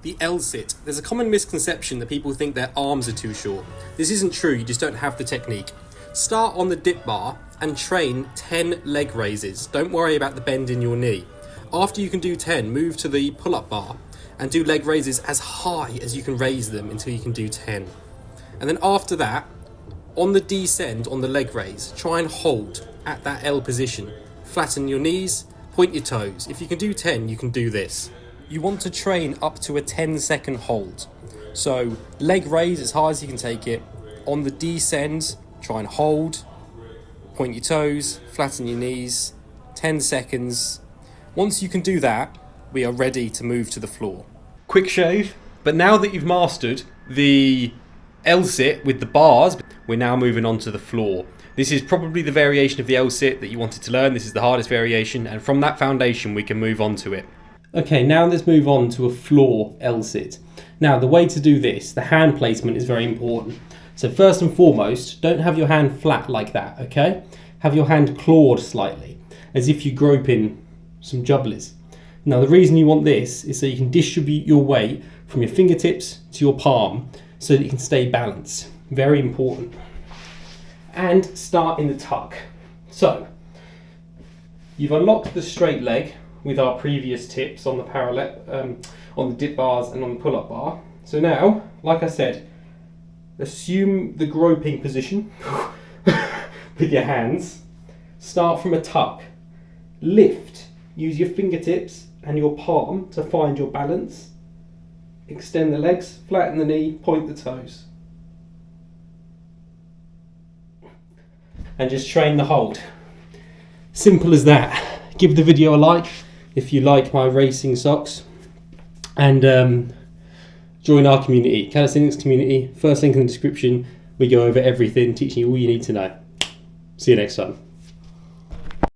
The L-sit. There's a common misconception that people think their arms are too short. This isn't true, you just don't have the technique. Start on the dip bar and train 10 leg raises. Don't worry about the bend in your knee. After you can do 10, move to the pull-up bar and do leg raises as high as you can raise them until you can do 10. And then after that, on the descend on the leg raise, try and hold at that L position. Flatten your knees, point your toes. If you can do 10, you can do this. You want to train up to a 10-second hold. So leg raise as high as you can take it. On the descend, try and hold, point your toes, flatten your knees, 10 seconds. Once you can do that, we are ready to move to the floor. Quick shave, but now that you've mastered the L-sit with the bars, we're now moving on to the floor. This is probably the variation of the L-sit that you wanted to learn. This is the hardest variation, and from that foundation we can move on to it. Okay, now let's move on to a floor L-sit. Now the way to do this, the hand placement is very important. So first and foremost, don't have your hand flat like that, okay? Have your hand clawed slightly, as if you're groping some jubblies. Now the reason you want this is so you can distribute your weight from your fingertips to your palm so that you can stay balanced. Very important. And start in the tuck. So, you've unlocked the straight leg with our previous tips on the parallel, on the dip bars and on the pull-up bar. So now, like I said, assume the groping position with your hands. Start from a tuck. Lift. Use your fingertips and your palm to find your balance. Extend the legs, flatten the knee, point the toes. And just train the hold. Simple as that. Give the video a like if you like my racing socks, and join our community, Calisthenics community. First link in the description. We go over everything, teaching you all you need to know. See you next time.